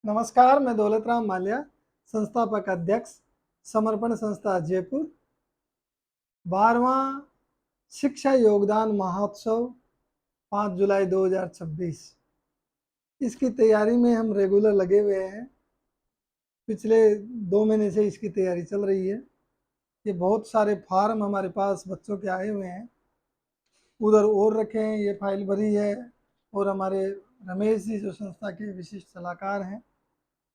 नमस्कार, मैं दौलत राम माल्या, संस्थापक अध्यक्ष, समर्पण संस्था जयपुर। 12वां शिक्षा योगदान महोत्सव 5 जुलाई 2026, इसकी तैयारी में हम रेगुलर लगे हुए हैं। पिछले 2 महीने से इसकी तैयारी चल रही है। ये बहुत सारे फार्म हमारे पास बच्चों के आए हुए हैं, उधर और रखे हैं, ये फाइल भरी है। और हमारे रमेश जी जो संस्था के विशिष्ट सलाहकार हैं,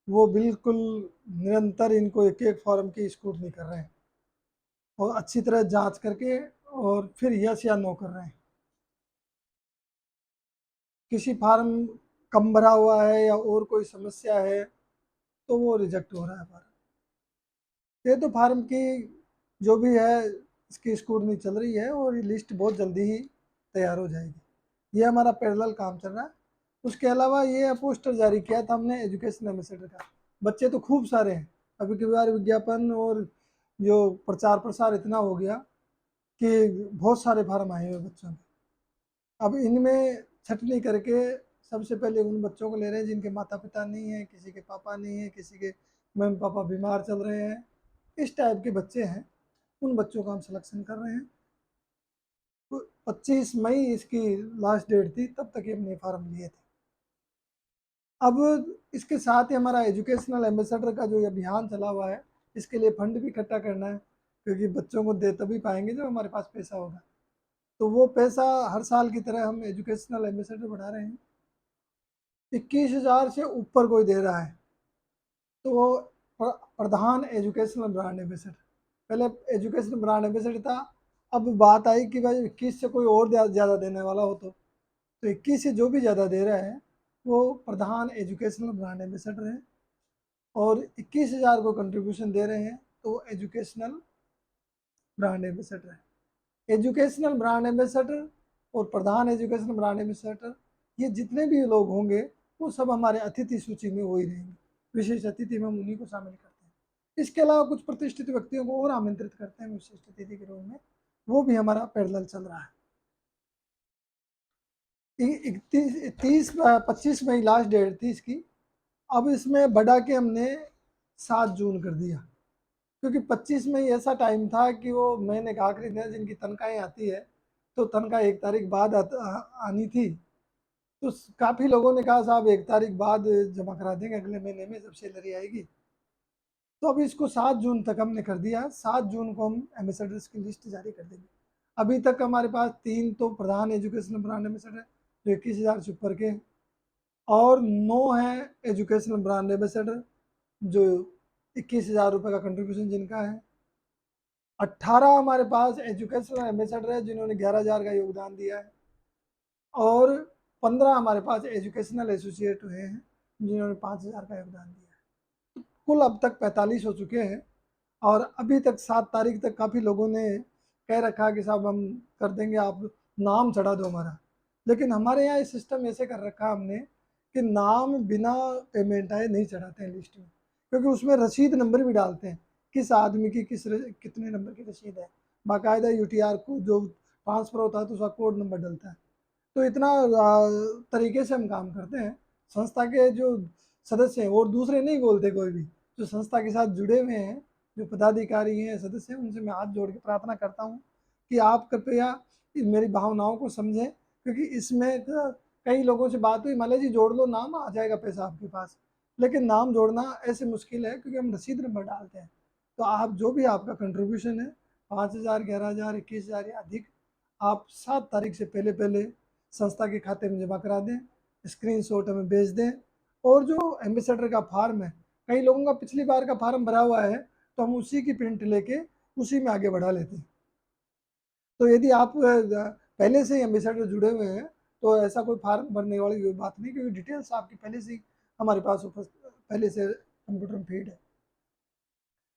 वो बिल्कुल निरंतर इनको एक एक फॉर्म की स्क्रूटनी कर रहे हैं और अच्छी तरह जांच करके और फिर यस या नो कर रहे हैं। किसी फार्म कम भरा हुआ है या और कोई समस्या है तो वो रिजेक्ट हो रहा है फार्म। ये तो फार्म की जो भी है इसकी स्क्रूटनी चल रही है और ये लिस्ट बहुत जल्दी ही तैयार हो जाएगी। ये हमारा पैरेलल काम चल रहा है। उसके अलावा ये पोस्टर जारी किया था हमने एजुकेशन एम्बेसडर का। बच्चे तो खूब सारे हैं, अभी की बार विज्ञापन और जो प्रचार प्रसार इतना हो गया कि बहुत सारे फार्म आए हुए बच्चों के। अब इनमें छटनी करके सबसे पहले उन बच्चों को ले रहे हैं जिनके माता पिता नहीं है, किसी के पापा नहीं है, किसी के मम्मी पापा बीमार चल रहे हैं, इस टाइप के बच्चे हैं। उन बच्चों का हम सिलेक्शन कर रहे हैं। 25 मई इसकी लास्ट डेट थी, तब तक ये हमने फॉर्म लिए थे। अब इसके साथ ही हमारा एजुकेशनल एम्बेसडर का जो अभियान चला हुआ है, इसके लिए फंड भी इकट्ठा करना है, क्योंकि बच्चों को दे तभी पाएंगे जब हमारे पास पैसा होगा। तो वो पैसा हर साल की तरह हम एजुकेशनल एम्बेसडर बढ़ा रहे हैं। 21,000 से ऊपर कोई दे रहा है तो वो प्रधान एजुकेशनल ब्रांड एम्बेसडर। पहले एजुकेशनल ब्रांड एम्बेसडर था, अब बात आई कि भाई 21 से कोई और ज़्यादा देने वाला हो तो 21 से जो भी ज़्यादा दे रहा है वो प्रधान एजुकेशनल ब्रांड एम्बेसडर है। और 21,000 को कंट्रीब्यूशन दे रहे हैं तो एजुकेशनल ब्रांड एम्बेसडर है। एजुकेशनल ब्रांड एम्बेसडर और प्रधान एजुकेशनल ब्रांड एम्बेसडर, ये जितने भी लोग होंगे वो सब हमारे अतिथि सूची में वही रहेंगे। विशेष अतिथि में हम उन्हीं को शामिल करते हैं। इसके अलावा कुछ प्रतिष्ठित व्यक्तियों को और आमंत्रित करते हैं विशिष्ट अतिथि के रूप में, वो भी हमारा पैरेलल चल रहा है। 25 मई लास्ट डेट थी इसकी। अब इसमें बढ़ा के हमने 7 जून कर दिया, क्योंकि 25 मई ऐसा टाइम था कि वो महीने का आखिरी दिन जिनकी तनख्वाहें आती है, तो तनख्वाह 1 तारीख बाद आनी थी। तो काफ़ी लोगों ने कहा साहब 1 तारीख बाद जमा करा देंगे, अगले महीने में जब सैलरी आएगी। तो अब इसको 7 जून तक हमने कर दिया। 7 जून को हम एम्बेसडर्स की लिस्ट जारी कर देंगे। अभी तक हमारे पास 3 तो प्रधान एजुकेशनल ब्रांड एम्बेसडर जो 21,000 से ऊपर के, और 9 हैं एजुकेशनल ब्रांड एम्बेसडर जो 21,000 रुपये का कंट्रीब्यूशन जिनका है। 18 हमारे पास एजुकेशनल एम्बेसडर है जिन्होंने 11,000 का योगदान दिया है। और 15 हमारे पास एजुकेशनल एसोसिएट हुए हैं जिन्होंने 5,000 का योगदान दिया है। कुल अब तक 45 हो चुके हैं। और अभी तक 7 तारीख तक काफ़ी लोगों ने कह रखा कि साहब हम कर देंगे, आप नाम चढ़ा दो हमारा। लेकिन हमारे यहाँ ये सिस्टम ऐसे कर रखा हमने कि नाम बिना पेमेंट आए नहीं चढ़ाते हैं लिस्ट में, क्योंकि उसमें रसीद नंबर भी डालते हैं, किस आदमी की कितने नंबर की रसीद है। बाकायदा यूटीआर को जो ट्रांसफ़र होता है तो उसका कोड नंबर डलता है। तो इतना तरीके से हम काम करते हैं। संस्था के जो सदस्य हैं और दूसरे नहीं बोलते, कोई भी जो संस्था के साथ जुड़े हुए हैं, जो पदाधिकारी हैं, सदस्य हैं, उनसे मैं हाथ जोड़ के प्रार्थना करता हूँ कि आप कृपया मेरी भावनाओं को समझें, क्योंकि इसमें कई लोगों से बात हुई, माला जी जोड़ लो नाम, आ जाएगा पैसा आपके पास। लेकिन नाम जोड़ना ऐसे मुश्किल है क्योंकि हम रसीद नंबर डालते हैं। तो आप जो भी आपका कंट्रीब्यूशन है, 5,000, 11,000, 21,000 या अधिक, आप 7 तारीख से पहले पहले संस्था के खाते में जमा करा दें, स्क्रीनशॉट हमें भेज दें। और जो एम्बेसडर का फार्म है, कई लोगों का पिछली बार का फार्म भरा हुआ है तो हम उसी की प्रिंट लेके उसी में आगे बढ़ा लेते हैं। तो यदि आप पहले से ही एम्बेसडर जुड़े हुए हैं तो ऐसा कोई फार्म भरने वाली बात नहीं, क्योंकि डिटेल्स आपकी पहले से ही हमारे पास पहले से कंप्यूटर में फीड है।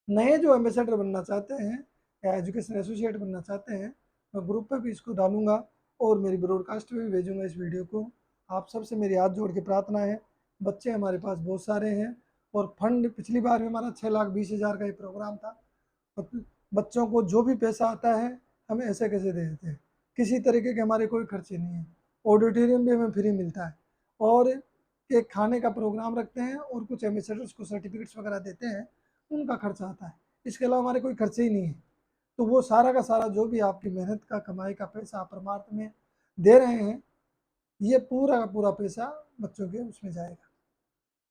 नए जो एम्बेसडर बनना चाहते हैं या एजुकेशन एसोसिएट बनना चाहते हैं, मैं ग्रुप पर भी इसको डालूंगा और मेरी ब्रॉडकास्ट में भी भेजूंगा इस वीडियो को। आप सबसे मेरी हाथ जोड़ के प्रार्थना है। बच्चे हमारे पास बहुत सारे हैं और फंड पिछली बार भी हमारा 6,20,000 का ये प्रोग्राम था। बच्चों को जो भी पैसा आता है हम ऐसे कैसे दे देते हैं, किसी तरीके के हमारे कोई खर्चे नहीं है। ऑडिटोरियम भी हमें फ्री मिलता है। और कि खाने का प्रोग्राम रखते हैं और कुछ एम्बेसडर्स को सर्टिफिकेट्स वगैरह देते हैं, उनका खर्चा आता है। इसके अलावा हमारे कोई खर्चे ही नहीं है। तो वो सारा का सारा जो भी आपकी मेहनत का कमाई का पैसा आप परमार्थ में दे रहे हैं, ये पूरा का पूरा पैसा बच्चों के उसमें जाएगा।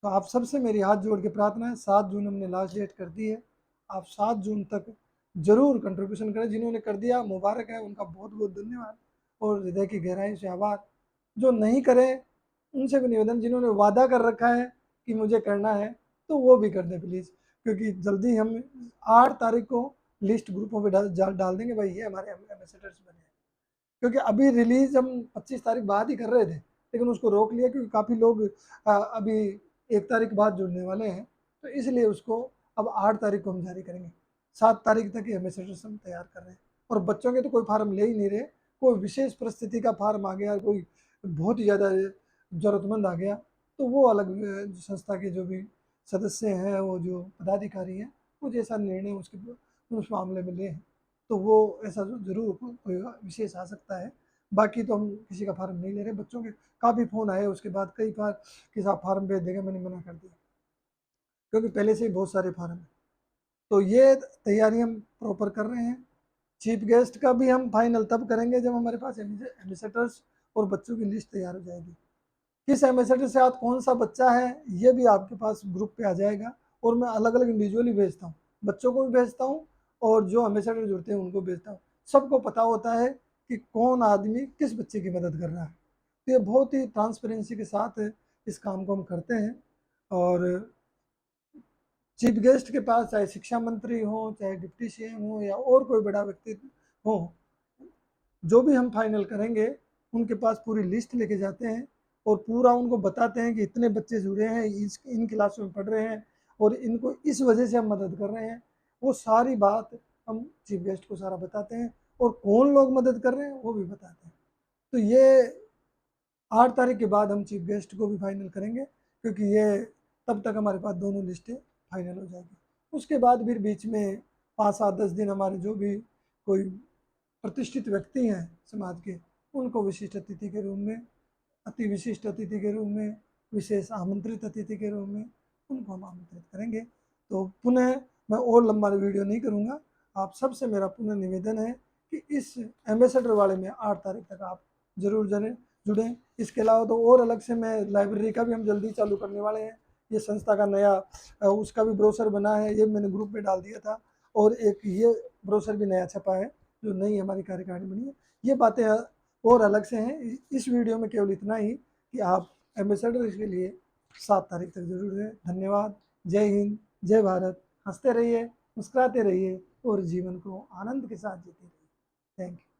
तो आप सबसे मेरी हाथ जोड़ के प्रार्थना है, 7 जून हमने लास्ट डेट कर दी है, आप 7 जून तक जरूर कंट्रीब्यूशन करें। जिन्होंने कर दिया मुबारक है, उनका बहुत बहुत धन्यवाद और हृदय की गहराई से आभार। जो नहीं करें उनसे भी निवेदन, जिन्होंने वादा कर रखा है कि मुझे करना है, तो वो भी कर दें प्लीज़, क्योंकि जल्दी हम 8 तारीख को लिस्ट ग्रुपों पे डाल देंगे, भाई ये हमारे एम्बेसडर्स बने हैं। क्योंकि अभी रिलीज हम 25 तारीख बाद ही कर रहे थे, लेकिन उसको रोक लिया क्योंकि काफ़ी लोग अभी 1 तारीख बाद जुड़ने वाले हैं, तो इसलिए उसको अब 8 तारीख को हम जारी करेंगे। 7 तारीख तक ये एम्बेसडर्स हम तैयार कर रहे हैं। और बच्चों के तो कोई फार्म ले ही नहीं रहे, कोई विशेष परिस्थिति का फार्म आ गया, कोई बहुत ही ज़्यादा ज़रूरतमंद आ गया, तो वो अलग संस्था के जो भी सदस्य हैं, वो जो पदाधिकारी हैं, वो जैसा निर्णय उसके उस मामले में लें, तो वो ऐसा ज़रूर कोई विशेष आ सकता है। बाकी तो हम किसी का फार्म नहीं ले रहे। बच्चों के काफ़ी फ़ोन आए, उसके बाद कई बार कि साहब फार्म भेज देंगे, मैंने मना कर दिया क्योंकि पहले से ही बहुत सारे फार्म हैं। तो ये तैयारी हम प्रॉपर कर रहे हैं। चीफ गेस्ट का भी हम फाइनल तब करेंगे जब हमारे पास एम्बेसडर्स और बच्चों की लिस्ट तैयार हो जाएगी। किस एम्बेसडर से आज कौन सा बच्चा है, ये भी आपके पास ग्रुप पे आ जाएगा, और मैं अलग अलग इंडिविजुअली भेजता हूँ, बच्चों को भी भेजता हूँ और जो एम्बेसडर जुड़ते हैं उनको भेजता हूँ। सबको पता होता है कि कौन आदमी किस बच्चे की मदद कर रहा है। तो ये बहुत ही ट्रांसपेरेंसी के साथ इस काम को हम करते हैं। और चीफ गेस्ट के पास चाहे शिक्षा मंत्री हो, चाहे डिप्टी सीएम हो, या और कोई बड़ा व्यक्ति हो, जो भी हम फाइनल करेंगे उनके पास पूरी लिस्ट लेके जाते हैं और पूरा उनको बताते हैं कि इतने बच्चे जुड़े हैं, इन क्लासों में पढ़ रहे हैं और इनको इस वजह से हम मदद कर रहे हैं। वो सारी बात हम चीफ गेस्ट को सारा बताते हैं और कौन लोग मदद कर रहे हैं वो भी बताते हैं। तो ये 8 तारीख के बाद हम चीफ गेस्ट को भी फाइनल करेंगे, क्योंकि ये तब तक हमारे पास दोनों लिस्टें फाइनल हो जाएगी। उसके बाद फिर बीच में 5, 7, 10 दिन हमारे जो भी कोई प्रतिष्ठित व्यक्ति हैं समाज के, उनको विशिष्ट अतिथि के रूप में, अति विशिष्ट अतिथि के रूप में, विशेष आमंत्रित अतिथि के रूप में उनको हम आमंत्रित करेंगे। तो पुनः मैं और लंबा वीडियो नहीं करूँगा। आप सबसे मेरा पुनः निवेदन है कि इस एम्बेसडर वाले में 8 तारीख तक आप जरूर जुड़ें। इसके अलावा तो और अलग से मैं लाइब्रेरी का भी हम जल्दी चालू करने वाले हैं। ये संस्था का नया उसका भी ब्रोशर बना है, ये मैंने ग्रुप में डाल दिया था। और एक ये ब्रोशर भी नया छपा है, जो नई हमारी कार्यकारिणी बनी है। ये बातें और अलग से हैं। इस वीडियो में केवल इतना ही कि आप एम्बेसडर के लिए 7 तारीख तक जरूर हैं। धन्यवाद। जय हिंद, जय भारत। हंसते रहिए, मुस्कुराते रहिए और जीवन को आनंद के साथ जीते रहिए। Thank you.